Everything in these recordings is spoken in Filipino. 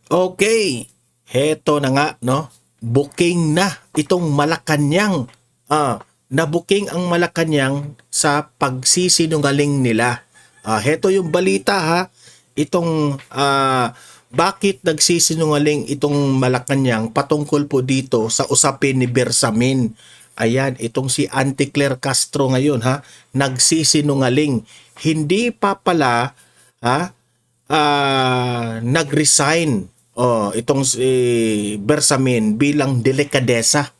Okay, heto na nga, no? Booking na itong Malacanang. Na-booking ang Malacanang sa pagsisinungaling nila. Heto yung balita ha. Itong bakit nagsisinungaling itong Malacanang patungkol po dito sa usapin ni Bersamin. Ayan, itong si Auntie Claire Castro ngayon ha, nagsisinungaling. Hindi pa pala ha, nag-resign itong si Bersamin bilang delikadesa.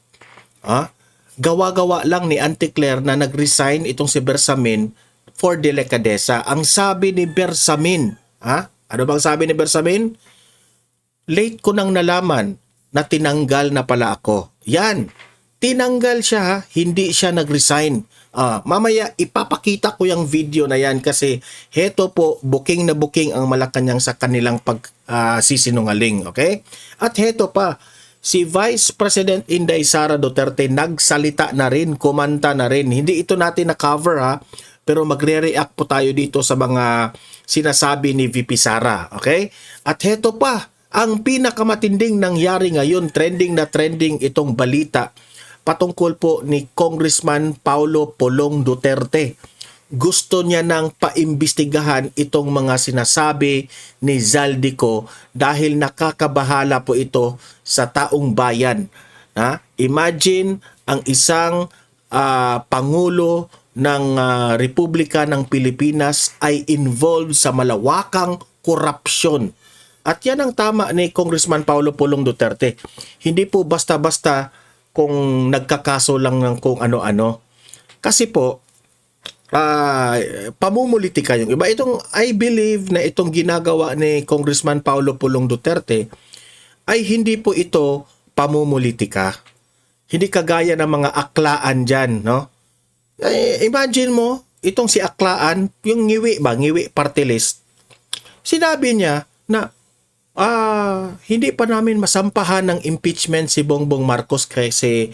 Gawa-gawa lang ni Auntie Claire na nag-resign itong si Bersamin for delikadesa. Ang sabi ni Bersamin, ano bang sabi ni Bersamin? Late ko nang nalaman na tinanggal na pala ako. Yan, tinanggal siya ha, hindi siya nag-resign. Mamaya ipapakita ko yung video na yan kasi heto po, booking na booking ang Malacanang sa kanilang sisinungaling. Okay? At heto pa, si Vice President Inday Sara Duterte nagsalita na rin, kumanta na rin. Hindi ito natin na-cover ha, pero magre-react po tayo dito sa mga sinasabi ni VP Sara. Okay? At heto pa, ang pinakamatinding nangyari ngayon, trending na trending itong balita patungkol po ni Congressman Paulo Pulong Duterte. Gusto niya nang paimbestigahan itong mga sinasabi ni Zaldico dahil nakakabahala po ito sa taong bayan. Imagine ang isang Pangulo ng Republika ng Pilipinas ay involved sa malawakang korupsyon. At yan ang tama ni Congressman Paulo Pulong Duterte. Hindi po basta-basta kung nagkakaso lang ng kung ano-ano. Kasi po, pamumulitika yung iba. I believe na itong ginagawa ni Congressman Paulo Pulong Duterte ay hindi po ito pamumulitika. Hindi kagaya ng mga aklaan dyan, no? Imagine mo, itong si aklaan, yung ngiwi party list, sinabi niya na hindi pa namin masampahan ng impeachment si Bongbong Marcos kasi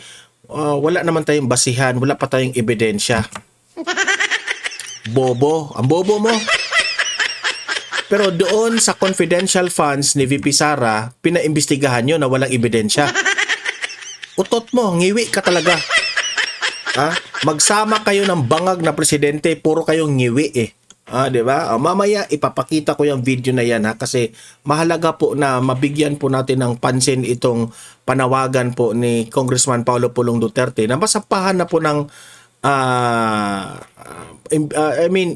wala naman tayong basihan, wala pa tayong ebidensya. Bobo, ang bobo mo. Pero doon sa confidential funds ni VP Sara, pinaimbestigahan nyo na walang ebidensya. Utot mo, ngiwi ka talaga. Magsama kayo ng bangag na presidente, puro kayong ngiwi eh. Di ba? Mamaya ipapakita ko yung video na yan kasi mahalaga po na mabigyan po natin ng pansin itong panawagan po ni Congressman Paulo Pulong Duterte na masampahan na po ng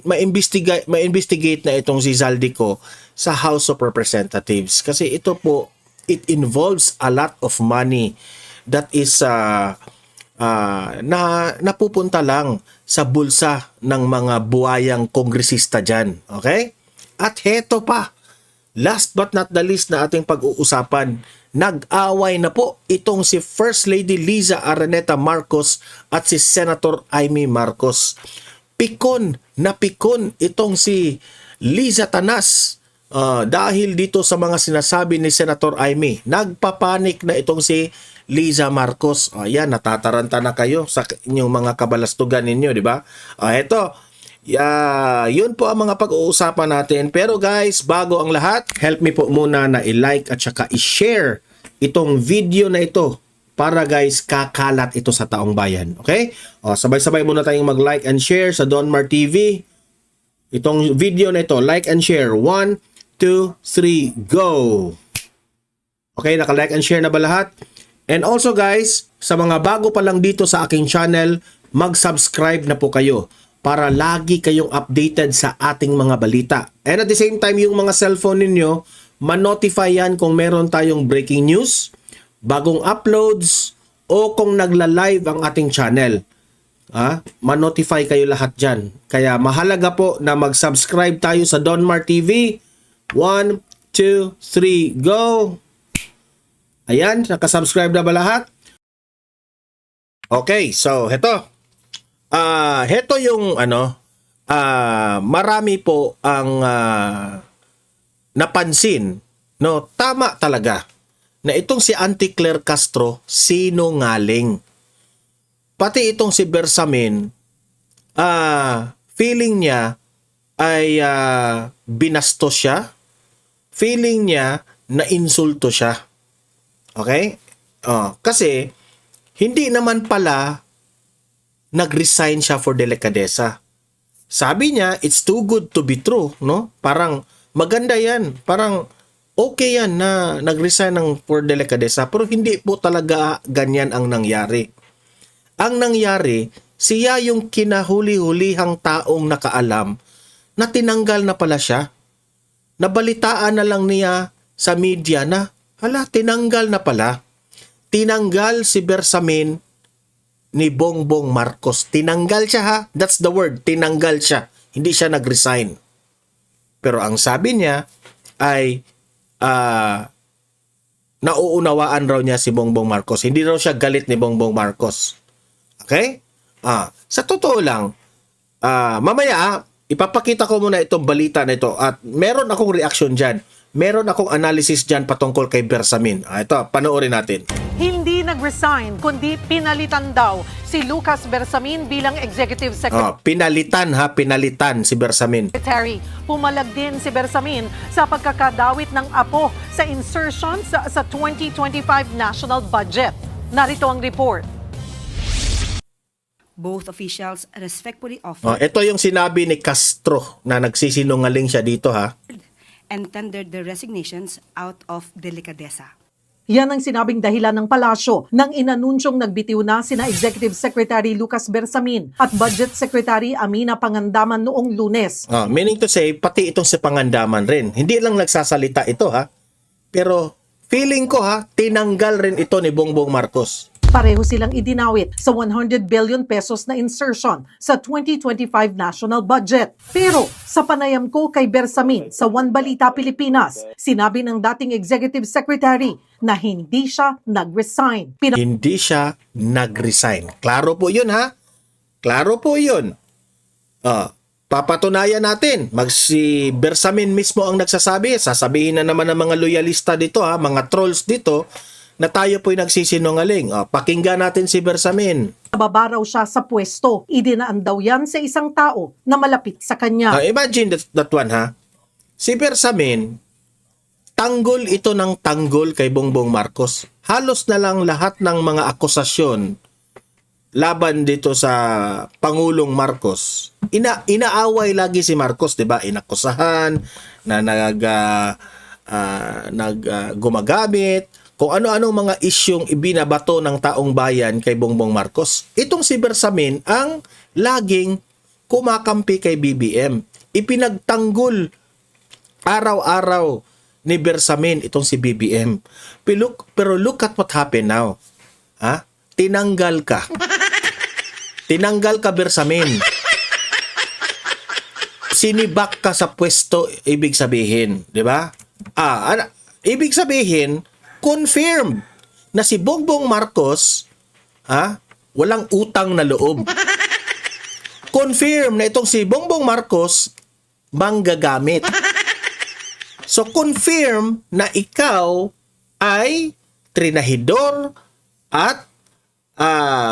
ma-investigate na itong si Zaldico sa House of Representatives kasi ito po, it involves a lot of money that is napupunta lang sa bulsa ng mga buhayang kongresista dyan. Okay? At heto pa, last but not the least na ating pag-uusapan, nag-away na po itong si First Lady Liza Araneta Marcos at si Senator Amy Marcos. Pikon na pikon itong si Liza Tanas dahil dito sa mga sinasabi ni Senator Amy. Nagpapanik na itong si Liza Marcos. Ayan, natataranta na kayo sa inyong mga kabalastugan ninyo, di ba? Ito, yun po ang mga pag-uusapan natin. Pero guys, bago ang lahat, help me po muna na i-like at saka i-share itong video na ito para guys, kakalat ito sa taong bayan. Okay? Sabay-sabay muna tayong mag-like and share sa Donmar TV. Itong video na ito, like and share. 1, 2, 3, go! Okay, naka-like and share na ba lahat? And also guys, sa mga bago pa lang dito sa aking channel, mag-subscribe na po kayo para lagi kayong updated sa ating mga balita. And at the same time, yung mga cellphone ninyo, ma-notify yan kung meron tayong breaking news, bagong uploads, o kung nagla-live ang ating channel. Ma-notify kayo lahat dyan. Kaya mahalaga po na mag-subscribe tayo sa Donmar TV. 1, 2, 3, go! Ayan, nakasubscribe na ba lahat? Okay, so heto. Heto yung marami po ang napansin, no, tama talaga na itong si Auntie Claire Castro sinungaling. Pati itong si Bersamin, feeling niya ay binastos siya. Feeling niya na insulto siya. Okay? Kasi hindi naman pala nag-resign siya for delikadesa. Sabi niya, it's too good to be true, no? Parang maganda yan. Parang okay yan na nag-resign ng for delikadesa. Pero hindi po talaga ganyan ang nangyari. Ang nangyari, siya yung kinahuli-hulihang taong nakaalam na tinanggal na pala siya. Nabalitaan na lang niya sa media na, hala, tinanggal na pala. Tinanggal si Bersamin ni Bongbong Marcos. Tinanggal siya, ha? That's the word. Tinanggal siya. Hindi siya nag-resign. Pero ang sabi niya ay nauunawaan raw niya si Bongbong Marcos. Hindi raw siya galit ni Bongbong Marcos. Okay? Sa totoo lang, mamaya ipapakita ko muna itong balita na ito at meron akong reaction dyan. Meron akong analysis dyan patungkol kay Bersamin. Ito, panoorin natin. Hindi nag-resign, kundi pinalitan daw si Lucas Bersamin bilang Executive Secretary. Pinalitan si Bersamin. Pumalag din si Bersamin sa pagkakadawit ng apo sa insertions sa 2025 national budget. Narito ang report. Both officials respectfully offered Ito yung sinabi ni Castro na nagsisinungaling siya dito, ha? and tendered their resignations out of delicadeza. Yan ang sinabing dahilan ng palasyo nang inanunsyong nagbitiw na sina Executive Secretary Lucas Bersamin at Budget Secretary Amina Pangandaman noong Lunes. Meaning to say, pati itong si Pangandaman rin. Hindi lang nagsasalita ito, ha? Pero feeling ko, ha, tinanggal rin ito ni Bongbong Marcos. Pareho silang idinawit sa 100 billion pesos na insertion sa 2025 national budget. Pero sa panayam ko kay Bersamin sa One Balita Pilipinas, sinabi ng dating Executive Secretary na hindi siya nag-resign. Hindi siya nag-resign. Klaro po yun, ha? Klaro po yun. Papatunayan natin. Si Bersamin mismo ang nagsasabi. Sasabihin na naman ng mga loyalista dito, ha? Mga trolls dito, na tayo po'y nagsisinungaling. Pakinggan natin si Bersamin. Nababa raw siya sa pwesto. Idinaan daw yan sa isang tao na malapit sa kanya. Imagine that one, ha? Si Bersamin, tanggol ito ng tanggol kay Bongbong Marcos. Halos na lang lahat ng mga akusasyon laban dito sa Pangulong Marcos. Inaaway lagi si Marcos, 'di ba? Inakusahan na gumagamit kung ano-ano mga isyong ibinabato ng taong bayan kay Bongbong Marcos. Itong si Bersamin ang laging kumakampi kay BBM. Ipinagtanggol araw-araw ni Bersamin itong si BBM. Pero look at what happened now. Ha? Tinanggal ka. Tinanggal ka, Bersamin. Sinibak ka sa pwesto, ibig sabihin, di ba? Ibig sabihin, confirmed na si Bongbong Marcos, walang utang na loob. Confirm na itong si Bongbong Marcos manggagamit. So confirm na ikaw ay trinahidor at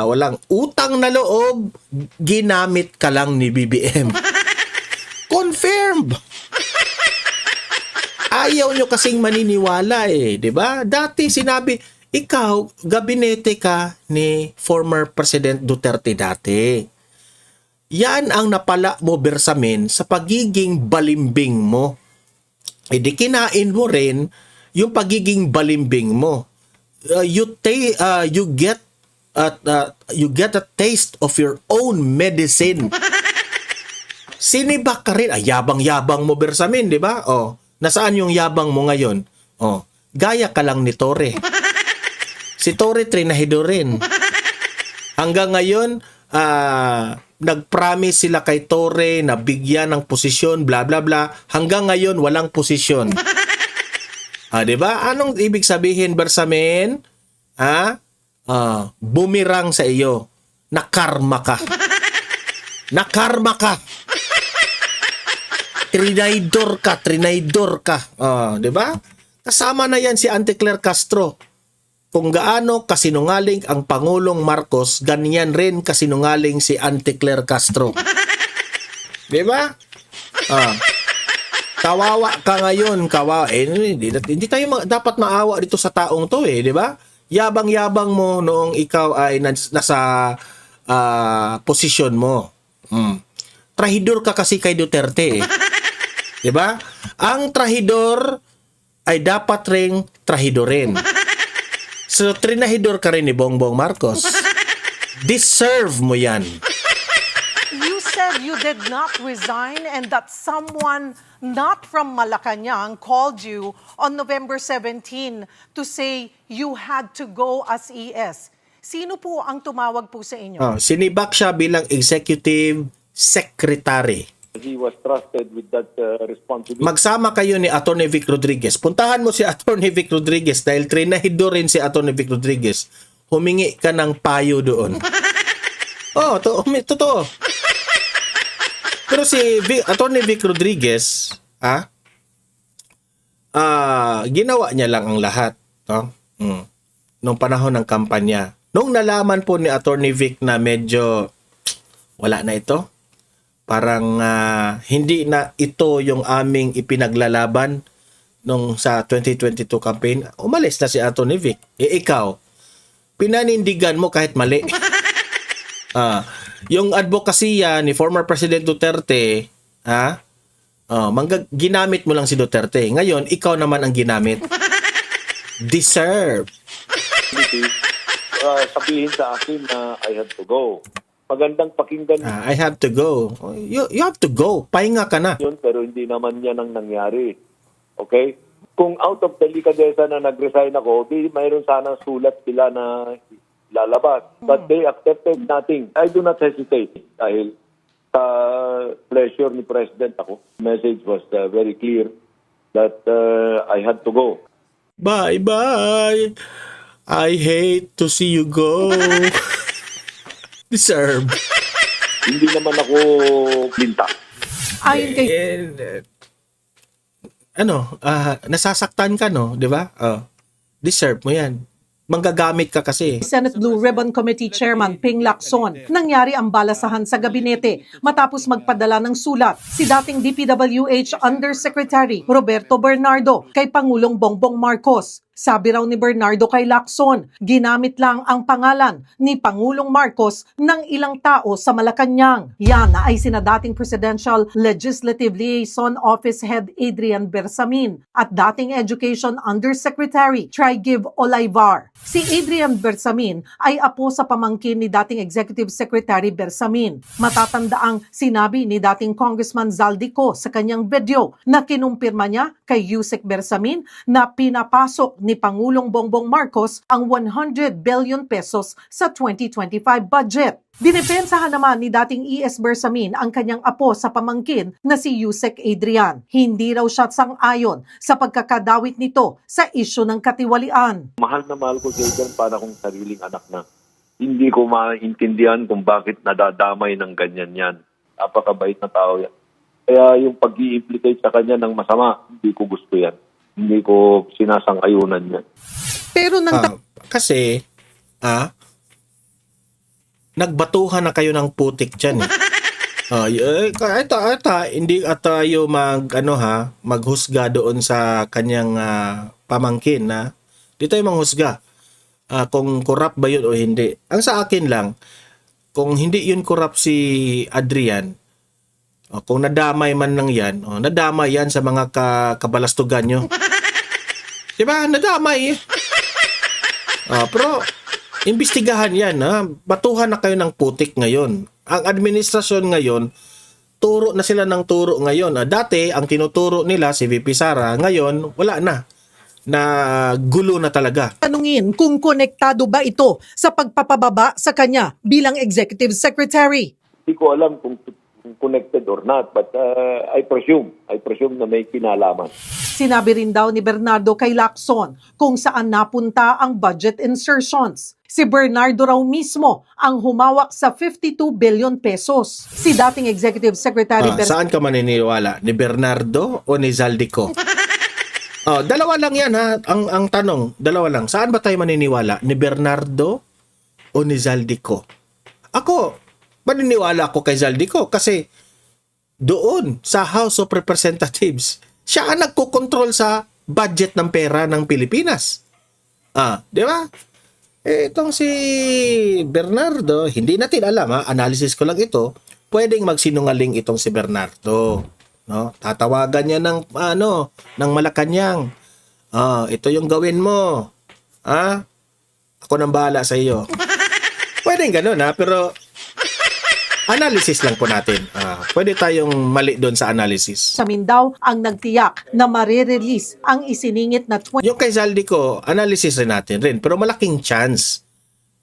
walang utang na loob, ginamit ka lang ni BBM. Confirmed. Ayaw nyo kasing maniniwala di ba? Dati sinabi, ikaw, gabinete ka ni former President Duterte dati. Yan ang napala mo, Bersamin, sa pagiging balimbing mo. Di kinain mo rin yung pagiging balimbing mo. You get a taste of your own medicine. Sinibak ka rin. Yabang-yabang mo, Bersamin, di ba? Nasaan yung yabang mo ngayon? Gaya ka lang ni Torre. Si Torre trinahidor rin. Hanggang ngayon, nag-promise sila kay Torre na bigyan ng posisyon, bla bla bla. Hanggang ngayon, walang posisyon. Di ba? Anong ibig sabihin, Bersamin? Bumirang sa iyo. Nakarma ka. Nakarma ka. Trinidor ka. Di ba? Kasama na yan si Auntie Claire Castro. Kung gaano kasinungaling ang Pangulong Marcos, ganyan rin kasinungaling si Auntie Claire Castro. Di ba? Kawawa ka ngayon, kawawa. Hindi tayo dapat maawa dito sa taong to di ba? Yabang-yabang mo noong ikaw ay nasa posisyon mo. Trahidor ka kasi kay Duterte 'Di ba? Ang trahidor ay dapat ring trahidorin. So, trinahidor ka rin ni Bongbong Marcos. Deserve mo yan. You said you did not resign and that someone not from Malacanang called you on November 17 to say you had to go as ES. Sino po ang tumawag po sa inyo? Sinibak siya bilang executive secretary. He was trusted with that responsibility. Magsama kayo ni Atty. Vic Rodriguez. Puntahan mo si Atty. Vic Rodriguez dahil trinahidor rin si Atty. Vic Rodriguez. Humingi ka ng payo doon. Totoo. Pero si Atty. Vic Rodriguez, ginawa niya lang ang lahat. Nung panahon ng kampanya. Nung nalaman po ni Atty. Vic na medyo wala na ito, parang hindi na ito yung aming ipinaglalaban nung sa 2022 campaign, umalis na si Atty. Vic. Ikaw, pinanindigan mo kahit mali. Yung advokasya ni former President Duterte, ginamit mo lang si Duterte. Ngayon, ikaw naman ang ginamit. Deserve. Sabihin sa akin na I have to go. Magandang pakinggan I have to go. You have to go. Pahinga ka na. yun, pero hindi naman yan ang nangyari. Okay? Kung out of delicadeza na nag-resign ako, di mayroon sana sulat sila na lalabas. But they accepted nothing. I do not hesitate dahil sa pleasure ni President ako. Message was very clear that I had to go. Bye-bye. I hate to see you go. Deserve. Hindi naman ako linta. Ayon kay Nasasaktan ka, no? Di ba? Deserve mo yan. Manggagamit ka kasi. Senate Blue Ribbon Committee Chairman Ping Lacson, nangyari ang balasahan sa gabinete matapos magpadala ng sulat si dating DPWH Undersecretary Roberto Bernardo kay Pangulong Bongbong Marcos. Sabi raw ni Bernardo kay Lacson, ginamit lang ang pangalan ni Pangulong Marcos ng ilang tao sa Malacanang. Yan ay sina dating Presidential Legislative Liaison Office Head Adrian Bersamin at dating Education Undersecretary Trigiv Olaivar. Si Adrian Bersamin ay apo sa pamangkin ni dating Executive Secretary Bersamin. Matatandaang sinabi ni dating Congressman Zaldico sa kanyang video na kinumpirma niya kay Yusek Bersamin na pinapasok ni Pangulong Bongbong Marcos ang 100 billion pesos sa 2025 budget. Dinepensahan naman ni dating ES Bersamin ang kanyang apo sa pamangkin na si Yusek Adrian. Hindi raw siya sang-ayon sa pagkakadawit nito sa isyu ng katiwalian. Mahal na mahal ko si Adrian para kong sariling anak na. Hindi ko maintindihan kung bakit nadadamay ng ganyan yan. Napakabait na tao yan. Kaya yung pag-i-implicate sa kanya ng masama, hindi ko gusto yan. Hindi ko sinasang-ayunan yan. Pero Kasi, nagbatuhan na kayo ng putik dyan. Hindi tayo maghusga doon sa kanyang pamangkin na di tayo manghusga kung corrupt ba yun o hindi. Ang sa akin lang, kung hindi yun corrupt si Adrian, kung nadamay man lang yan, nadamay yan sa mga kabalastugan nyo. Diba? Nadamay eh. Pero, imbestigahan yan. Batuhan na kayo ng putik ngayon. Ang administrasyon ngayon, turo na sila ng turo ngayon. Dati, ang tinuturo nila, si VP Sara, ngayon, wala na. Na gulo na talaga. tanungin kung konektado ba ito sa pagpapababa sa kanya bilang Executive Secretary. Hindi ko alam kung connected or not, but I presume na may kinalaman. Sinabi rin daw ni Bernardo kay Lacson kung saan napunta ang budget insertions. Si Bernardo raw mismo ang humawak sa 52 billion pesos. Si dating Executive Secretary Saan ka maniniwala? Ni Bernardo o ni Zaldico? Dalawa lang yan ang tanong, dalawa lang. Saan ba tayo maniniwala? Ni Bernardo o ni Zaldico? Ako, maniniwala ako kay Zaldico kasi doon sa House of Representatives, Siya ang nagkokontrol sa budget ng pera ng Pilipinas. Di ba? Itong si Bernardo, hindi natin alam analysis ko lang ito, pwedeng magsinungaling itong si Bernardo. No? Tatawagan niya ng ng Malacanang. Ito yung gawin mo. Ako nang bahala sa iyo. Pwedeng ganun pero analysis lang po natin. Pwede tayong mali doon sa analysis. Bersamin daw ang nagtiyak na marirelease ang isiningit na Yung kay Zaldico, analysis rin natin rin. Pero malaking chance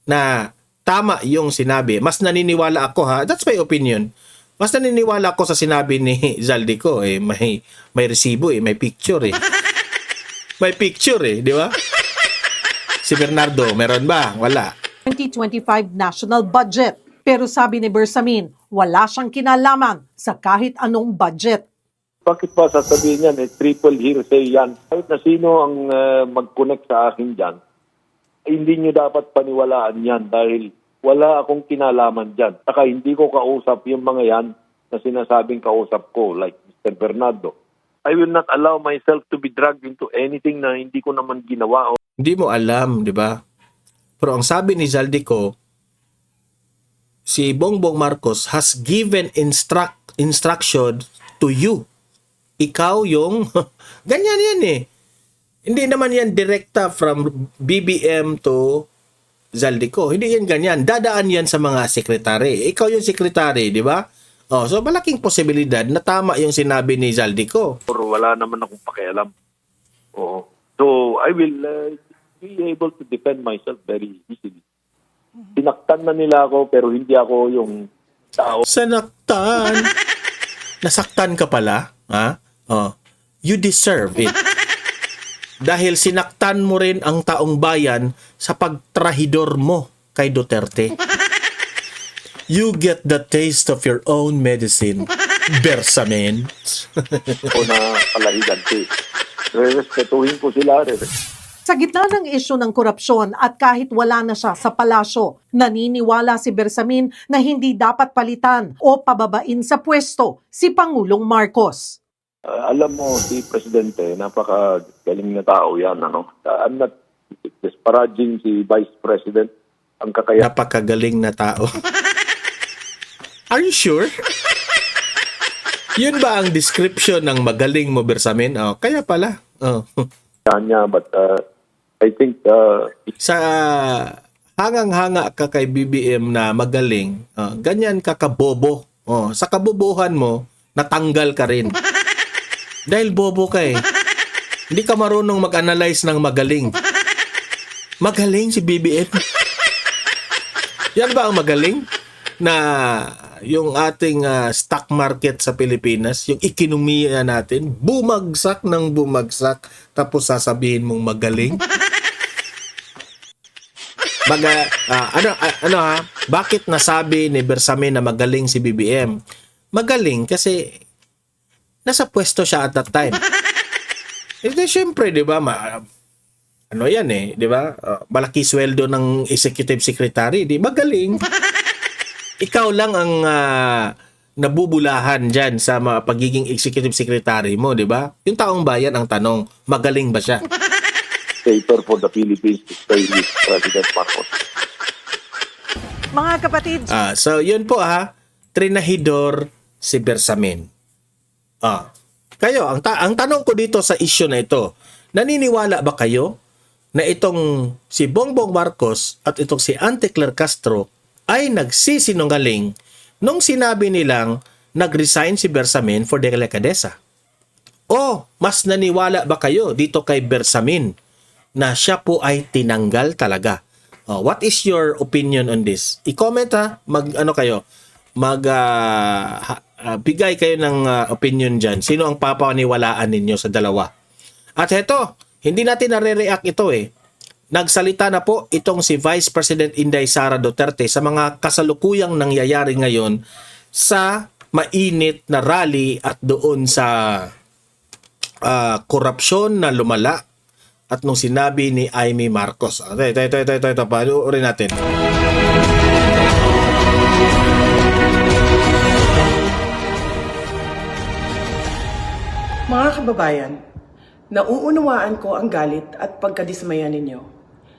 na tama yung sinabi. Mas naniniwala ako that's my opinion. Mas naniniwala ako sa sinabi ni Zaldico. May resibo may picture May picture di ba? Si Bernardo, meron ba? Wala. 2025 national budget. Pero sabi ni Bersamin, wala siyang kinalaman sa kahit anong budget. Bakit ba sasabihin yan? Triple hearsay yan. Kahit na sino ang mag-connect sa akin dyan, hindi nyo dapat paniwalaan yan dahil wala akong kinalaman dyan. Saka hindi ko kausap yung mga yan na sinasabing kausap ko, like Mr. Bernardo. I will not allow myself to be dragged into anything na hindi ko naman ginawa. Hindi mo alam, di ba? Pero ang sabi ni Zaldico, si Bongbong Marcos has given instruction to you. Ikaw yung ganyan yan Hindi naman yan direkta from BBM to Zaldico. Hindi yan ganyan. Dadaan yan sa mga sekretary. Ikaw yung sekretary, di ba? So malaking posibilidad na tama yung sinabi ni Zaldico. Or wala naman akong pakialam. Oo. So I will be able to defend myself very easily. Sinaktan na nila ako pero hindi ako yung tao. Sanaktan. Nasaktan ka pala, You deserve it. Dahil sinaktan mo rin ang taong bayan sa pagtrahidor mo kay Duterte. You get the taste of your own medicine, Bersamin. O na palahigan ko. Respetuhin ko sila. Sa gitna ng isyu ng korupsyon at kahit wala na siya sa palasyo, naniniwala si Bersamin na hindi dapat palitan o pababain sa pwesto si Pangulong Marcos. Alam mo, si Presidente, napakagaling na tao yan. I'm not disparaging si Vice President. Ang kakaya. Napakagaling na tao. Are you sure? Yun ba ang description ng magaling mo, Bersamin? Kaya pala. Niya, but I think Sa hangang-hanga ka kay BBM na magaling, ganyan ka kabobo. Sa kabobohan mo, natanggal ka rin. Dahil bobo ka Hindi ka marunong mag-analyze ng magaling. Magaling si BBM. Yan ba ang magaling? Na yung ating stock market sa Pilipinas, yung ekonomiya natin, bumagsak ng bumagsak, tapos sasabihin mong magaling? Bakit nasabi ni Bersamin na magaling si BBM? Magaling kasi nasa pwesto siya at that time. Siyempre, di ba, di ba? Malaki sweldo ng executive secretary, magaling. Ikaw lang ang nabubulahan dyan sa pagiging executive secretary mo, di ba? Yung taong bayan ang tanong, magaling ba siya? safer for the Philippines to stay with President Marcos. Mga kapatid, So, yun po trinahidor si Bersamin. Kayo, ang tanong ko dito sa issue na ito, naniniwala ba kayo na itong si Bongbong Marcos at itong si Auntie Claire Castro ay nagsisinungaling nung sinabi nilang nag-resign si Bersamin for delicadeza? O mas naniwala ba kayo dito kay Bersamin na siya po ay tinanggal talaga? What is your opinion on this? I-comment bigay kayo ng opinion dyan. Sino ang papaniwalaan ninyo sa dalawa? At heto, hindi natin nare-react ito Nagsalita na po itong si Vice President Inday Sara Duterte sa mga kasalukuyang nangyayari ngayon sa mainit na rally at doon sa korupsyon na lumala at nung sinabi ni Amy Marcos. Ito, panoorin natin. Mga kababayan, nauunawaan ko ang galit at pagkadismaya ninyo.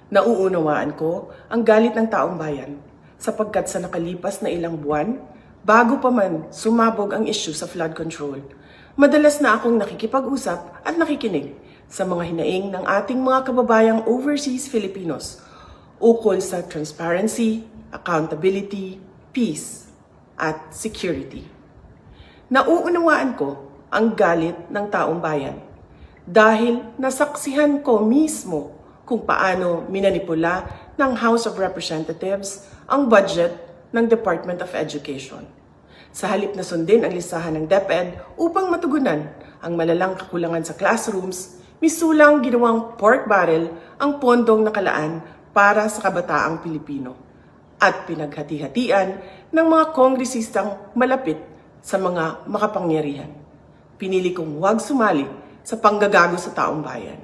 Nauunawaan ko ang galit ng taong bayan sapagkat sa nakalipas na ilang buwan, bago pa man sumabog ang issue sa flood control, madalas na akong nakikipag-usap at nakikinig sa mga hinaing ng ating mga kababayang overseas Filipinos ukol sa transparency, accountability, peace, at security. Nauunawaan ko ang galit ng taong bayan dahil nasaksihan ko mismo kung paano minanipula ng House of Representatives ang budget ng Department of Education. Sa halip na sundin ang listahan ng DepEd upang matugunan ang malalang kakulangan sa classrooms, misulang ginawang pork barrel ang pondong nakalaan para sa kabataang Pilipino at pinaghati-hatian ng mga kongresistang malapit sa mga makapangyarihan. Pinili kong huwag sumali sa panggagago sa taong bayan.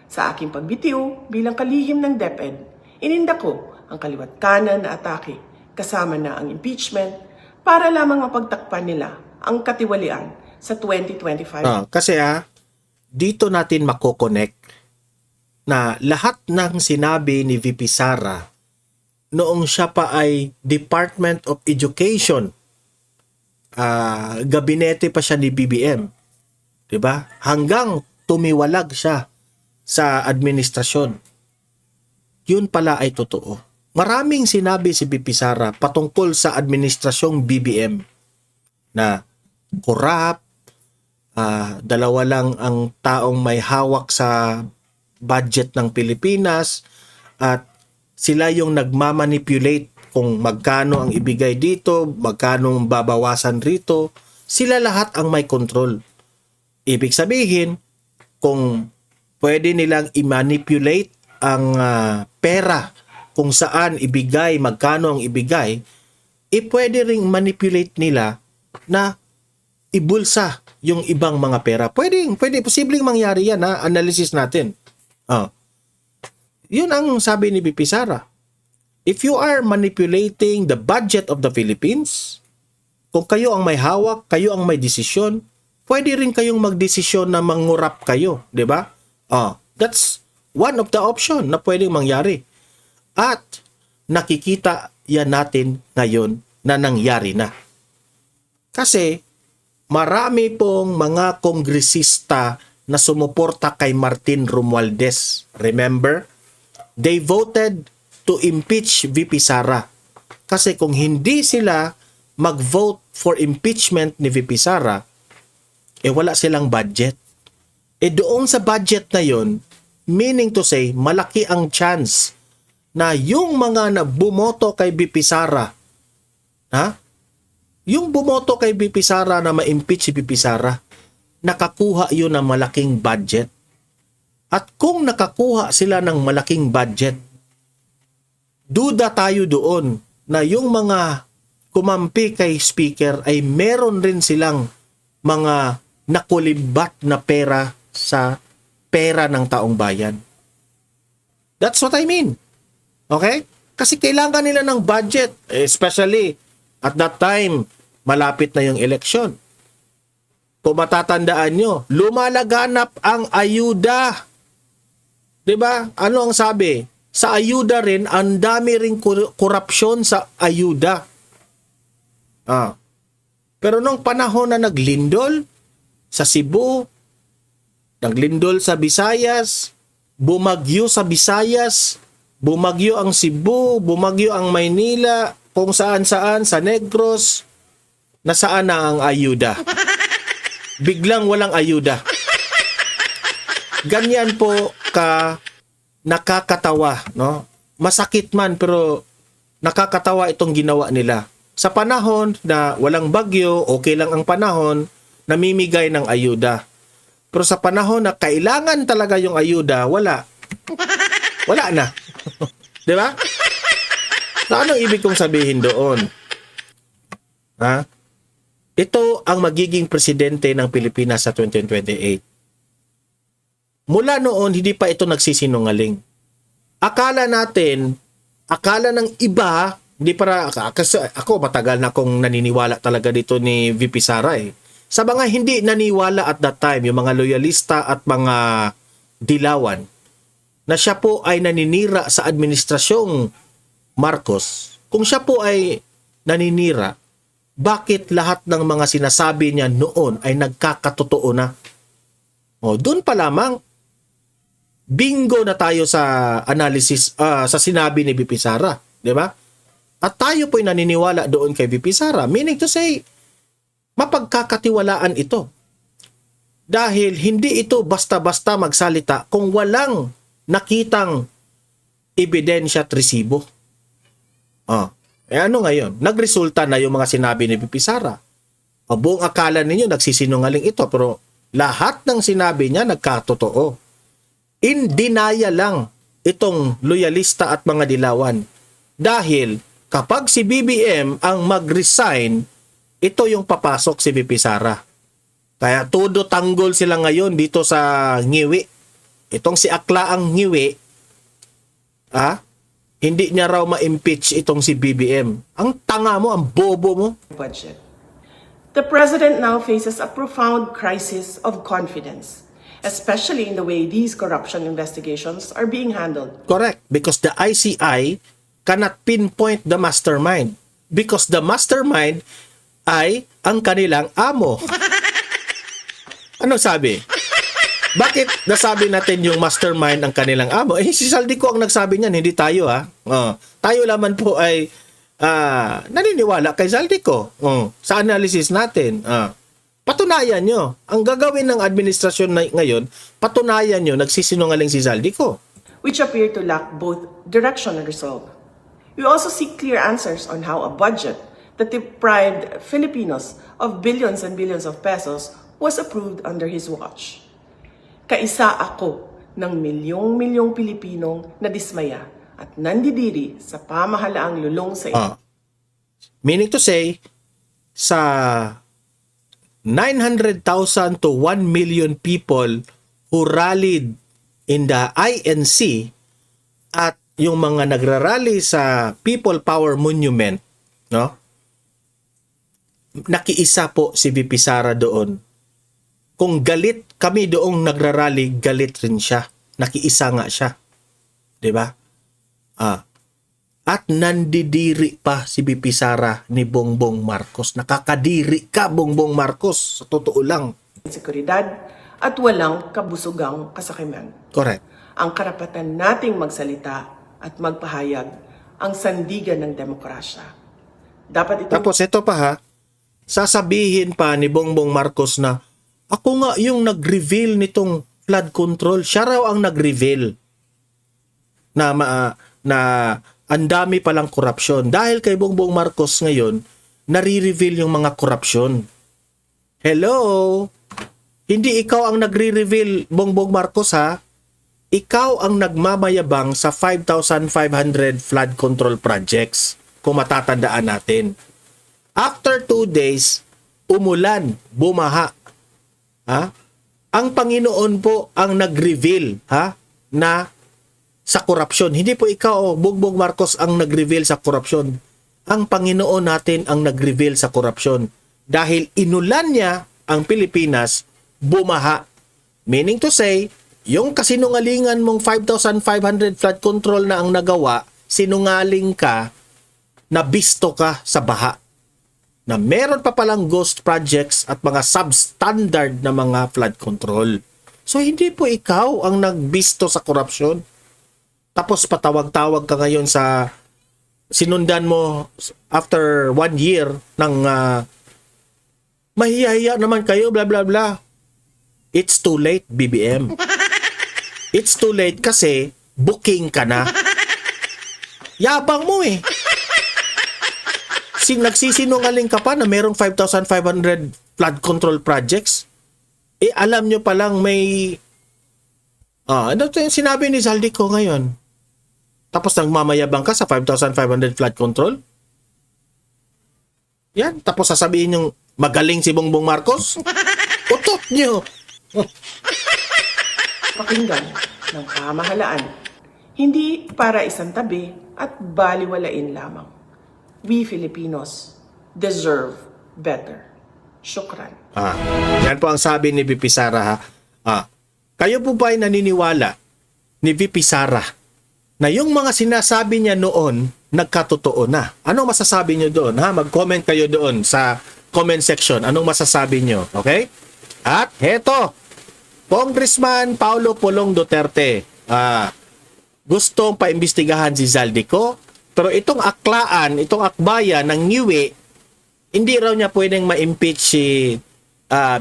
Sa aking pagbitiw bilang kalihim ng DepEd, ininda ko ang kaliwat kanan na atake kasama na ang impeachment para lamang mapagtakpan nila ang katiwalian sa 2025. Kasi dito natin makokonek na lahat ng sinabi ni VP Sara noong siya pa ay Department of Education, gabinete pa siya ni BBM, 'di ba? Hanggang tumiwalag siya sa administrasyon. Yun pala ay totoo. Maraming sinabi si VP Sara patungkol sa administrasyong BBM na corrupt, dalawa lang ang taong may hawak sa budget ng Pilipinas at sila yung nagmamanipulate kung magkano ang ibigay dito, magkano ang babawasan rito. Sila lahat ang may control. Ibig sabihin, kung pwede nilang i-manipulate ang pera kung saan ibigay, magkano ang ibigay, pwede ring manipulate nila na ibulsa yung ibang mga pera. Pwede, posibleng mangyari yan, analysis natin. Yun ang sabi ni VP Sara. If you are manipulating the budget of the Philippines, kung kayo ang may hawak, kayo ang may desisyon, pwede rin kayong magdesisyon na mangurap kayo, di ba? That's one of the option na pwedeng mangyari. At nakikita yan natin ngayon na nangyari na. Kasi marami pong mga kongresista na sumuporta kay Martin Romualdez. Remember? They voted to impeach VP Sara. Kasi kung hindi sila mag-vote for impeachment ni VP Sara, wala silang budget. Doon sa budget na yon, meaning to say, malaki ang chance na yung mga na bumoto kay VP Sara, yung bumoto kay VP Sara na ma-impeach si VP Sara, nakakuha yun ng malaking budget. At kung nakakuha sila ng malaking budget, duda tayo doon na yung mga kumampi kay speaker ay meron rin silang mga nakulimbat na pera sa pera ng taong bayan. That's what I mean. Okay? Kasi kailangan nila ng budget, especially at that time, malapit na yung eleksyon. Kung matatandaan nyo, lumalaganap ang ayuda. 'Di ba? Ano ang sabi? Sa ayuda rin, ang dami ring korupsyon sa ayuda. Pero nung panahon na naglindol sa Cebu, naglindol sa Visayas, bumagyo sa Visayas, bumagyo ang Cebu, bumagyo ang Maynila, kung saan-saan, sa Negros, nasaan na ang ayuda? Biglang walang ayuda. Ganyan po ka nakakatawa, no? Masakit man pero nakakatawa itong ginawa nila. Sa panahon na walang bagyo, okay lang ang panahon, namimigay ng ayuda. Pero sa panahon na kailangan talaga yung ayuda, wala. Wala na. 'Di ba? So, anong ibig kong sabihin doon? Ito ang magiging presidente ng Pilipinas sa 2028. Mula noon, hindi pa ito nagsisinungaling. Akala ng iba, hindi para, kasi ako matagal na akong naniniwala talaga dito ni VP Sara Sa mga hindi naniwala at that time, yung mga loyalista at mga dilawan, na siya po ay naninira sa administrasyong Marcos, kung siya po ay naninira, bakit lahat ng mga sinasabi niya noon ay nagkakatotoo na? O, doon pa lamang, bingo na tayo sa analysis, sa sinabi ni VP Sara. Di ba? At tayo po'y naniniwala doon kay VP Sara. Meaning to say, mapagkakatiwalaan ito. Dahil hindi ito basta-basta magsalita kung walang nakitang ebidensya at resibo. Ano ngayon? Nagresulta na yung mga sinabi ni VP Sara. Buong akala ninyo nagsisinungaling ito, pero lahat ng sinabi niya nagkatotoo. In denial lang itong loyalista at mga dilawan. Dahil kapag si BBM ang mag-resign, ito yung papasok si VP Sara. Kaya todo tanggol sila ngayon dito sa ngiwi. Itong si Akla ang ngiwi, hindi niya raw ma-impeach itong si BBM. Ang tanga mo, ang bobo mo. budget. The president now faces a profound crisis of confidence, especially in the way these corruption investigations are being handled. Correct. Because the ICI cannot pinpoint the mastermind. Because the mastermind ay ang kanilang amo. Ano sabi? Bakit nasabi natin yung mastermind ang kanilang amo? Si Saldico ang nagsabi niyan, hindi tayo tayo lamang po ay naniniwala kay Saldico sa analysis natin. Patunayan nyo. Ang gagawin ng administrasyon ngayon, patunayan nyo nagsisinungaling si Saldico. Which appear to lack both direction and resolve. We also seek clear answers on how a budget that deprived Filipinos of billions and billions of pesos was approved under his watch. Kaisa ako ng milyong-milyong Pilipinong nadismaya at nandidiri sa pamahalaang lulong sa ito. Meaning to say, sa 900,000 to 1 million people who rallied in the INC at yung mga nagrarally sa People Power Monument, no? Nakiisa po si VP Sara doon. Kung galit kami doong nagrarally, galit rin siya. Nakiisa nga siya. 'Di ba? At nandidiri pa si VP Sara ni Bongbong Marcos. Nakakadiri ka, Bongbong Marcos. Sa totoo lang. Seguridad at walang kabusugang kasakiman. Correct. Ang karapatan nating magsalita at magpahayag ang sandigan ng demokrasya. Dapat ito Tapos ito pa ha, sasabihin pa ni Bongbong Marcos na ako nga yung nag-reveal nitong flood control. Siya raw ang nag-reveal na ang dami palang korupsyon. Dahil kay Bongbong Marcos ngayon, nare-reveal yung mga korupsyon. Hello? Hindi ikaw ang nagre-reveal, Bongbong Marcos ha? Ikaw ang nagmamayabang sa 5,500 flood control projects, kung matatandaan natin. After 2 days, umulan, bumaha. Ang Panginoon po ang nag-reveal na sa korupsyon. Hindi po ikaw, Bongbong Marcos, ang nag-reveal sa korupsyon. Ang Panginoon natin ang nag-reveal sa korupsyon. Dahil inulan niya ang Pilipinas, bumaha. Meaning to say, yung kasinungalingan mong 5,500 flood control na ang nagawa, sinungaling ka, nabisto ka sa baha. Na meron pa palang ghost projects at mga substandard na mga flood control. So, hindi po ikaw ang nagbisto sa korupsyon. Tapos patawag-tawag ka ngayon sa sinundan mo after 1 year ng mahihiya naman kayo, bla bla bla. It's too late, BBM. It's too late kasi booking ka na. Yabang mo eh. Nagsisinungaling ka pa na merong 5,500 flood control projects. Alam nyo palang may ano yung sinabi ni Saldico ngayon? Tapos nagmamayabang ka sa 5,500 flood control? Yan. Tapos sasabihin yung magaling si Bongbong Marcos? Utot nyo! pakinggan ng pamahalaan, hindi para isang tabi at baliwalain lamang. We Filipinos deserve better. Shukran. Yan po ang sabi ni VP Sara, ha. Kayo po ba ay naniniwala ni VP Sara na yung mga sinasabi niya noon nagkatotoo na? Anong masasabi niyo doon? Ha? Mag-comment kayo doon sa comment section. Anong masasabi niyo? Okay? At heto, Congressman Paulo Pulong Duterte, gustong paimbestigahan si Zaldico, pero itong aklaan, itong akbayan ng Niue, hindi raw niya pwedeng ma-impeach si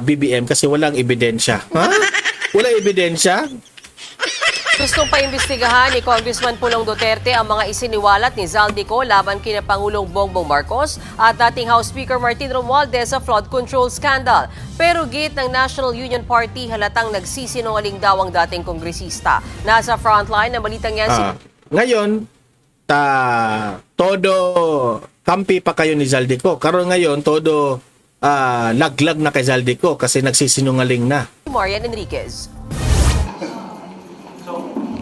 BBM kasi walang ebidensya. Ha? Walang ebidensya? Gustong paimbestigahan ni Congressman Pulong Duterte ang mga isiniwalat ni Zaldico laban kina Pangulong Bongbong Marcos at dating House Speaker Martin Romualdez sa flood control scandal. Pero git ng National Union Party halatang nagsisinungaling daw ang dating kongresista. Nasa frontline ng balitang yan si Ngayon, todo kampi pa kayo ni Zaldico. Karon ngayon, todo laglag na kay Zaldico kasi nagsisinungaling na. Marian Enriquez.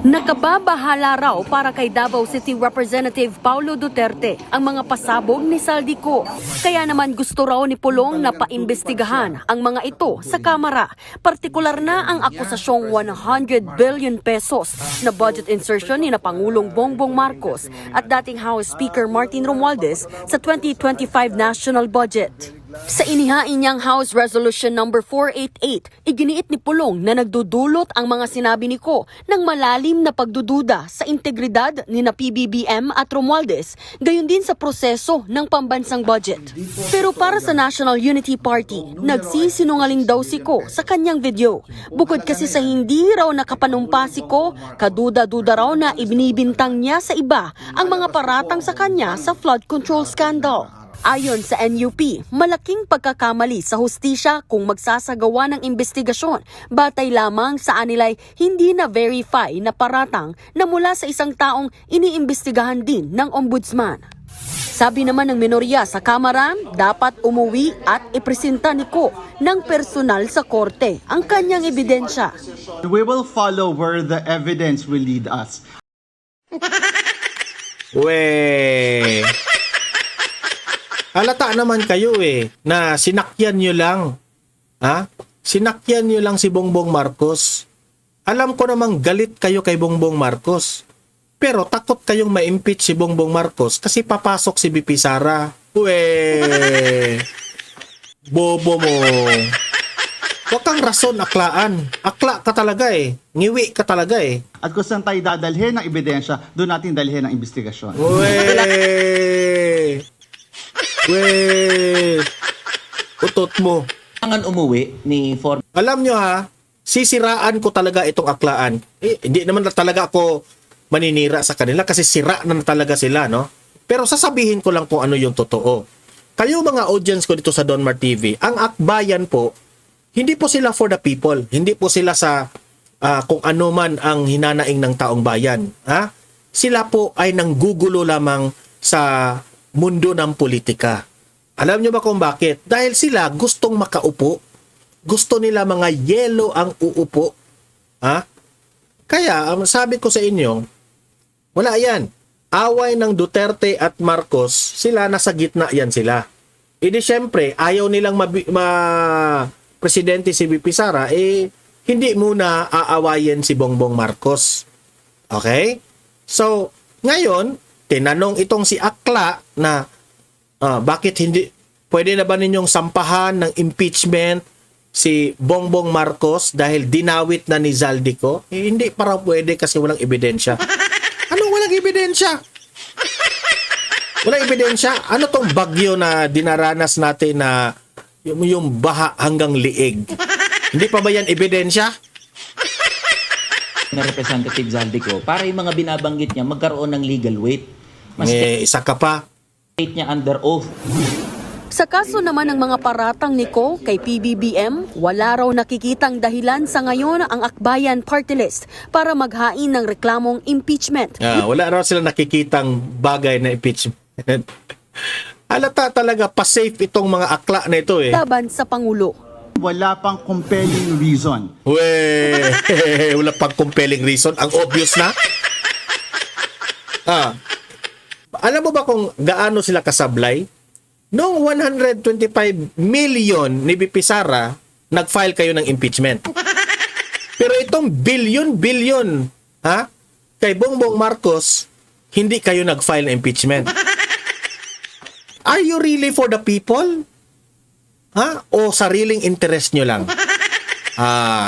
Nakababahala raw para kay Davao City Representative Paulo Duterte ang mga pasabog ni Zaldico. Kaya naman gusto raw ni Pulong na paimbestigahan ang mga ito sa Kamara. Partikular na ang akusasyong 100 billion pesos na budget insertion ni na Pangulong Bongbong Marcos at dating House Speaker Martin Romualdez sa 2025 national budget. Sa inihain niyang House Resolution number 488, iginiit ni Pulong na nagdudulot ang mga sinabi ni Ko ng malalim na pagdududa sa integridad ni na PBBM at Romualdez, gayon din sa proseso ng pambansang budget. Pero para sa National Unity Party, nagsisinungaling daw si Ko sa kanyang video. Bukod kasi sa hindi raw nakapanumpa si Ko, kaduda-duda raw na ibinibintang niya sa iba ang mga paratang sa kanya sa flood control scandal. Ayon sa NUP, malaking pagkakamali sa hustisya kung magsasagawa ng investigasyon batay lamang sa anilay hindi na-verify na paratang na mula sa isang taong iniimbestigahan din ng ombudsman. Sabi naman ng minorya sa Kamara, dapat umuwi at ipresenta ni Ko ng personal sa korte ang kanyang ebidensya. We will follow where the evidence will lead us. Halata naman kayo na sinakyan nyo lang. Ha? Sinakyan nyo lang si Bongbong Marcos. Alam ko namang galit kayo kay Bongbong Marcos. Pero takot kayong ma-impeach si Bongbong Marcos kasi papasok si VP Sara. Bobo mo. Huwag kang rason aklaan. Akla ka talaga Ngiwi ka talaga At kung saan tayo dadalhin ng ebidensya, doon natin dalhin ang investigasyon. Utot mo. Kailangan umuwi ni former Alam nyo sisiraan ko talaga itong aklaan. Hindi naman talaga ako maninira sa kanila kasi sira na talaga sila, no? Pero sasabihin ko lang kung ano yung totoo. Kayo mga audience ko dito sa Donmar TV, ang akbayan po, hindi po sila for the people. Hindi po sila sa kung ano man ang hinanaing ng taong bayan. Ha? Sila po ay nanggugulo lamang sa mundo ng politika. Alam nyo ba kung bakit? Dahil sila gustong makaupo. Gusto nila mga yelo ang uupo. Ha? Kaya, sabi ko sa inyo, wala yan. Away ng Duterte at Marcos, sila nasa gitna yan sila. Di syempre, ayaw nilang presidente si VP Sara, hindi muna aawayin si Bongbong Marcos. Okay? So, ngayon, tinanong itong si Akla na bakit hindi, pwede na ba ninyong sampahan ng impeachment si Bongbong Marcos dahil dinawit na ni Zaldico? Hindi para pwede kasi walang ebidensya. Anong walang ebidensya? Walang ebidensya? Ano tong bagyo na dinaranas natin na yung baha hanggang liig? Hindi pa ba yan ebidensya? na Representative Zaldico para yung mga binabanggit niya magkaroon ng legal weight. Mas Isa ka pa. state niya under oath. Sa kaso naman ng mga paratang ni Ko kay PBBM, wala raw nakikitang dahilan sa ngayon ang Akbayan Party List para maghain ng reklamong impeachment. Wala raw sila nakikitang bagay na impeachment. Halata talaga pa-safe itong mga akla na ito Laban sa Pangulo. Wala pang compelling reason. Wala pang compelling reason. Ang obvious na. Alam mo ba kung gaano sila kasablay? Noong 125 million ni BP Sara, nag-file kayo ng impeachment. Pero itong billion, ha? Kay Bongbong Marcos, hindi kayo nag-file ng impeachment. Are you really for the people? Ha? O sariling interest nyo lang?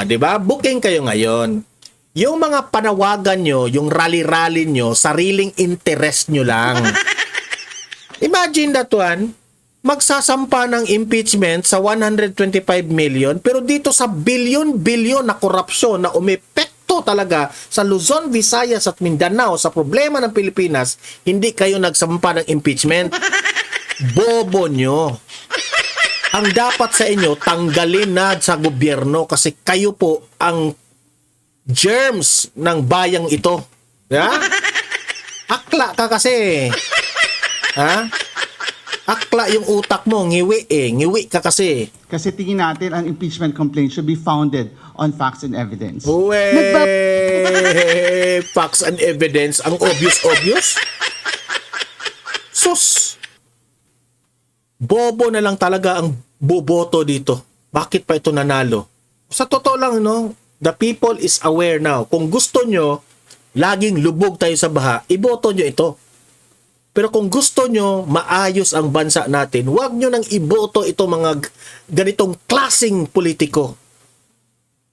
'Di ba? Booking kayo ngayon. Yung mga panawagan nyo, yung rally-rally nyo, sariling interest nyo lang. Imagine that one, magsasampa ng impeachment sa 125 million, pero dito sa billion na korupsyon na umepekto talaga sa Luzon, Visayas at Mindanao sa problema ng Pilipinas, hindi kayo nagsampa ng impeachment. Bobo nyo. Ang dapat sa inyo, tanggalin na sa gobyerno kasi kayo po ang germs ng bayang ito. Ha? Akla ka kasi. Ha? Akla yung utak mo, ngiwi ngiwi ka kasi. Kasi tingin natin ang impeachment complaint should be founded on facts and evidence. Facts and evidence, ang obvious. Sus! Bobo na lang talaga ang boboto dito. Bakit pa ito nanalo? Sa totoo lang, no? The people is aware now. Kung gusto nyo, laging lubog tayo sa baha, iboto nyo ito. Pero kung gusto nyo, maayos ang bansa natin, huwag nyo nang iboto ito mga ganitong klasing politiko.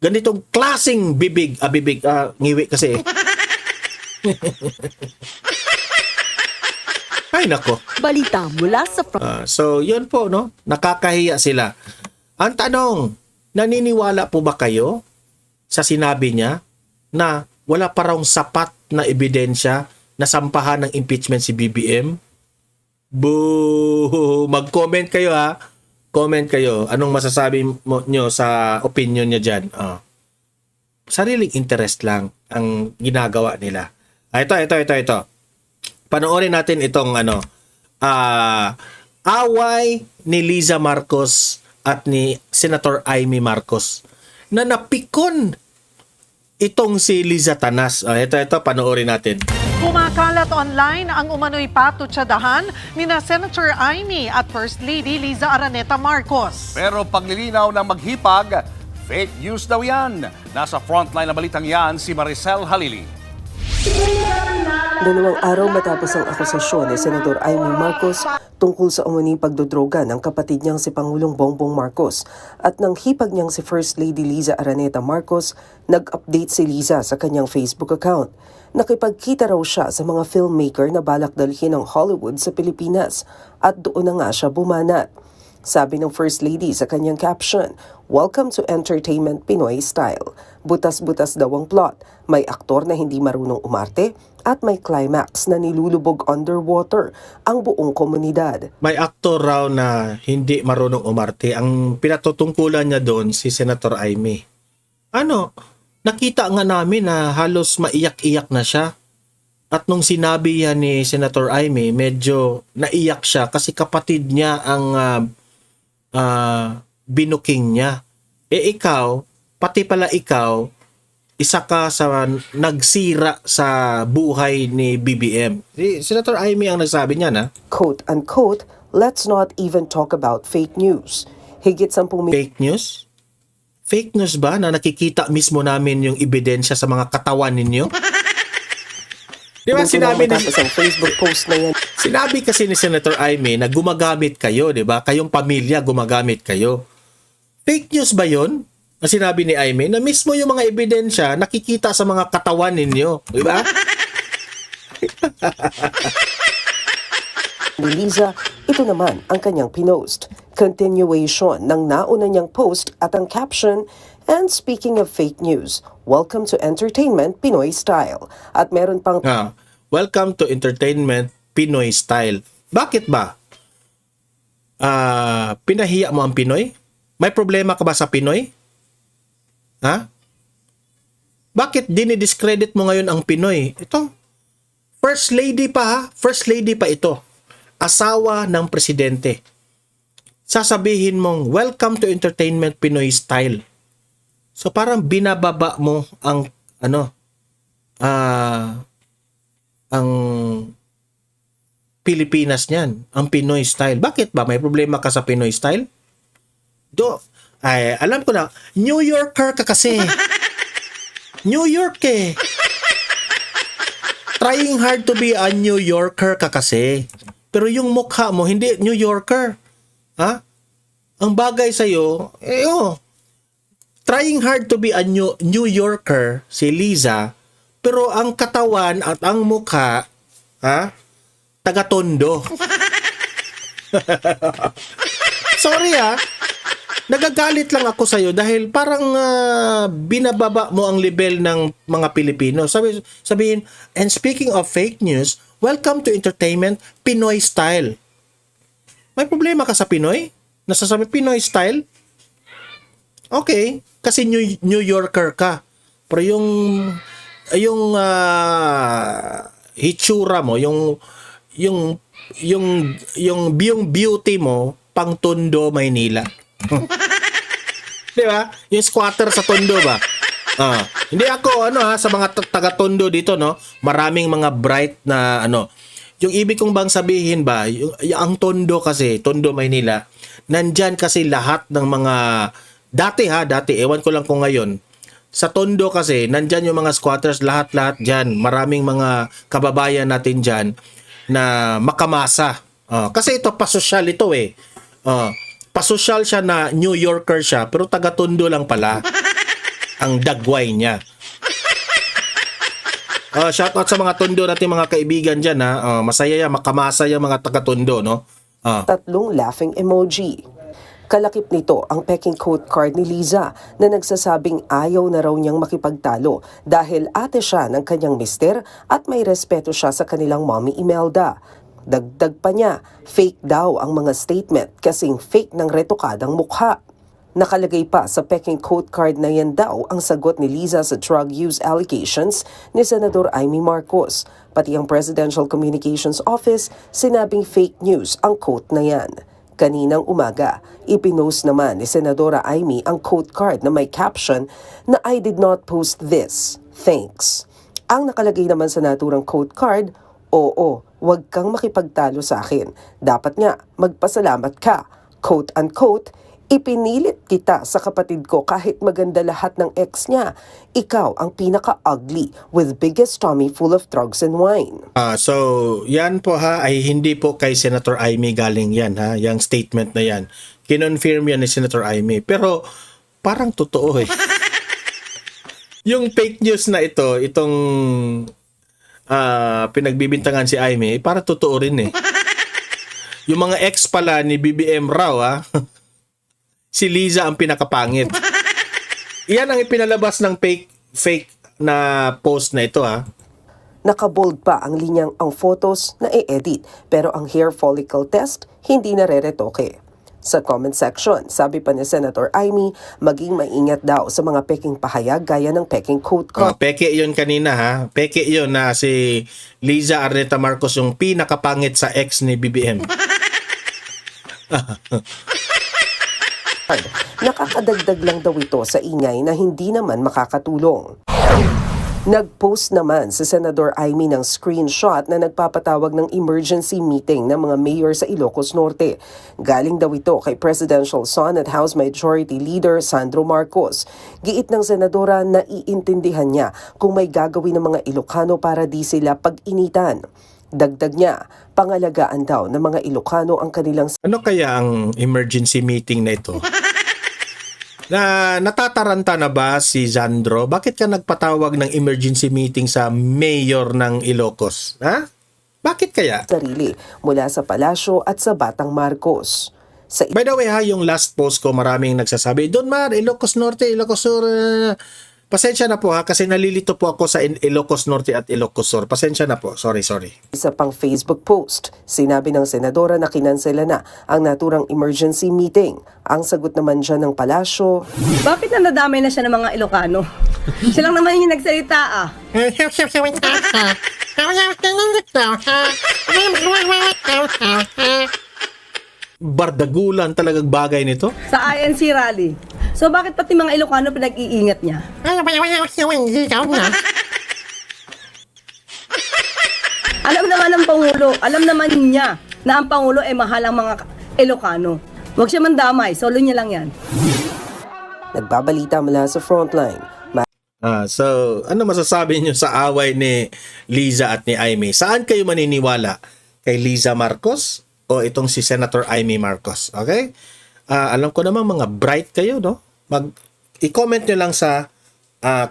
Ganitong klasing bibig. Ngiwi kasi. Ay, nako. Balita mula sa So, yun po, no? Nakakahiya sila. Ang tanong, naniniwala po ba kayo sa sinabi niya na wala pa raw sapat na ebidensya na sampahan ng impeachment si BBM? Boo! Mag-comment kayo, ha? Comment kayo. Anong masasabi nyo sa opinion niya dyan? Sariling interest lang ang ginagawa nila. Ito. Panoorin natin itong away ni Liza Marcos at ni Senator Amy Marcos na napikon itong si Liza Tanas. Ito, panoorin natin. Kumakalat online ang umano'y patutsadahan ni na Senator Amy at First Lady Liza Araneta Marcos. Pero paglilinaw ng maghipag, fake news daw yan. Nasa frontline na balitang yan si Maricel Halili. 2 araw matapos ang akusasyon ni Senador Amy Marcos tungkol sa umuning pagdodroga ng kapatid niyang si Pangulong Bongbong Marcos at ng hipag niyang si First Lady Liza Araneta Marcos, nag-update si Liza sa kanyang Facebook account. Nakipagkita raw siya sa mga filmmaker na balak dalhin ng Hollywood sa Pilipinas at doon na nga siya bumanat. Sabi ng First Lady sa kanyang caption, "Welcome to Entertainment Pinoy Style." Butas-butas daw ang plot. May aktor na hindi marunong umarte at may climax na nilulubog underwater ang buong komunidad. May aktor raw na hindi marunong umarte. Ang pinatutungkulan niya doon si Senator Amy. Nakita nga namin na halos maiyak-iyak na siya. At nung sinabi yan ni Senator Amy, medyo naiyak siya kasi kapatid niya ang binuking niya. Ikaw, pati pala ikaw, isa ka sa nagsira sa buhay ni BBM. Si Senator Amy ang nagsabi niya na, Quote-unquote, "Let's not even talk about fake news." Higit 10 fake news? Fake news ba na nakikita mismo namin yung ebidensya sa mga katawan ninyo? Di ba sinabi ni ang Facebook post na yan. Sinabi kasi ni Senator Amy na gumagamit kayo, di ba? Kayong pamilya gumagamit kayo. Fake news ba yon? Na sinabi ni Amy na mismo yung mga ebidensya nakikita sa mga katawan ninyo, di ba? Ni Liza, ito naman ang kanyang pinost. Continuation ng nauna niyang post at ang caption, "And speaking of fake news, welcome to Entertainment Pinoy Style." At meron pang Welcome to Entertainment Pinoy Style. Bakit ba? Pinahiya mo ang Pinoy? May problema ka ba sa Pinoy? Ha? Bakit dinidiscredit mo ngayon ang Pinoy? Ito, First Lady pa ha? First Lady pa ito. Asawa ng presidente. Sasabihin mong, welcome to Entertainment Pinoy Style. So parang binababa mo ang Pilipinas niyan, ang Pinoy style. Bakit ba? May problema ka sa Pinoy style? Ay, alam ko na, New Yorker ka kasi. New York eh. Trying hard to be a New Yorker ka kasi. Pero yung mukha mo, hindi New Yorker. Ha? Ang bagay sa'yo, trying hard to be a New Yorker, si Liza, pero ang katawan at ang mukha, taga-Tondo. Sorry nagagalit lang ako sa'yo dahil parang binababa mo ang level ng mga Pilipino. Sabihin, and speaking of fake news, welcome to entertainment, Pinoy style. May problema ka sa Pinoy? Nasasabi Pinoy style? Okay, kasi New Yorker ka. Pero yung hitsura mo, yung beauty mo pang Tondo, Maynila. Di ba? Yung squatter sa Tondo ba? Hindi ako sa mga taga Tondo dito, no, maraming mga bright na yung ibig kong bang sabihin ba, yung ang Tondo kasi, Tondo, Maynila, nandyan kasi lahat ng mga dati ewan ko lang kung ngayon, sa Tondo kasi nandyan yung mga squatters, lahat dyan, maraming mga kababayan natin dyan na makamasa. Kasi ito pasosyal ito pasosyal siya na New Yorker siya, pero taga Tondo lang pala ang dagway niya. Shout out sa mga Tondo natin, mga kaibigan dyan masaya yan, makamasa yung mga taga Tondo, no? 3 laughing emoji. Kalakip nito ang peking quote card ni Liza na nagsasabing ayaw na raw niyang makipagtalo dahil ate siya ng kanyang mister at may respeto siya sa kanilang mommy Imelda. Dagdag pa niya, fake daw ang mga statement kasing fake ng retokadang mukha. Nakalagay pa sa peking quote card na yan daw ang sagot ni Liza sa drug use allegations ni Senador Amy Marcos. Pati ang Presidential Communications Office sinabing fake news ang quote na yan. Kaninang umaga, ipinost naman ni Senadora Amy ang quote card na may caption na I did not post this, thanks. Ang nakalagay naman sa naturang quote card, oo, wag kang makipagtalo sa akin. Dapat nga, magpasalamat ka. Quote unquote, ipinilit kita sa kapatid ko kahit maganda lahat ng ex niya. Ikaw ang pinaka-ugly with biggest tummy full of drugs and wine. So, yan po ay hindi po kay Senator Amy galing yan yung statement na yan. Kinonfirm yan ni Senator Amy. Pero parang totoo Yung fake news na itong pinagbibintangan si Amy, para totoo rin Yung mga ex pala ni BBM raw si Liza ang pinakapangit. Iyan ang ipinalabas ng fake na post na ito Nakabold pa ang linyang ang photos na i-edit pero ang hair follicle test hindi nareretoke. Sa comment section, sabi pa ni Senator Amy, maging maingat daw sa mga peking pahayag gaya ng peking quote card. Peke yun kanina Peke yun na si Liza Arneta Marcos yung pinakapangit sa ex ni BBM. Nakakadagdag lang daw ito sa ingay na hindi naman makakatulong. Nag-post naman si Senador Amy ng screenshot na nagpapatawag ng emergency meeting ng mga mayor sa Ilocos Norte. Galing daw ito kay Presidential Son at House Majority Leader Sandro Marcos. Giit ng senadora na iintindihan niya kung may gagawin ng mga Ilocano para di sila pag-initan. Dagdag niya, pangalagaan daw ng mga Ilocano ang kanilang... Ano kaya ang emergency meeting na ito? Natataranta na ba si Sandro? Bakit ka nagpatawag ng emergency meeting sa mayor ng Ilocos? Bakit kaya? Sarili mula sa palasyo at sa Batang Marcos. By the way yung last post ko maraming nagsasabi, Don Mar, Ilocos Norte, Ilocos Sur. Pasensya na po kasi nalilito po ako sa Ilocos Norte at Ilocos Sur. Pasensya na po. Sorry. Isa pang Facebook post, sinabi ng senadora na kinansela na ang naturang emergency meeting. Ang sagot naman dyan ng palasyo, bakit na nadamay na siya ng mga Ilocano? Siya lang naman yung nagsalita Bardagulan talagang bagay nito. Sa INC rally. So bakit pati mga Ilocano pinag-iingat niya? Alam naman ng Pangulo, alam naman niya na ang Pangulo ay mahal ang mga Ilocano. Huwag siya mandamay, solo niya lang yan. Nagbabalita mula sa Frontline, So, ano masasabi niyo sa away ni Liza at ni Aimee? Saan kayo maniniwala? Kay Liza Marcos o itong si Senator Aimee Marcos? Okay? Alam ko naman mga bright kayo, no? I-comment nyo lang sa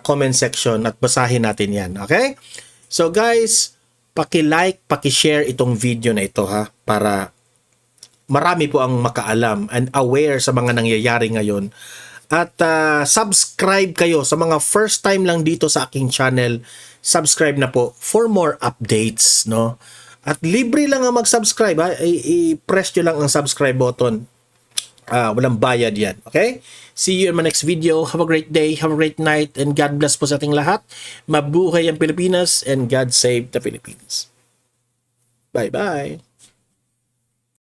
comment section at basahin natin yan. Okay? So guys, paki-like, paki-share itong video na ito ha, para marami po ang makaalam and aware sa mga nangyayari ngayon. At subscribe kayo sa mga first time lang dito sa aking channel. Subscribe na po for more updates, no? At libre lang ang mag-subscribe, ha? I-press nyo lang ang subscribe button. Walang bayad yan, okay? See you in my next video. Have a great day, have a great night, and God bless po sa ating lahat. Mabuhay ang Pilipinas and God save the Philippines. Bye-bye.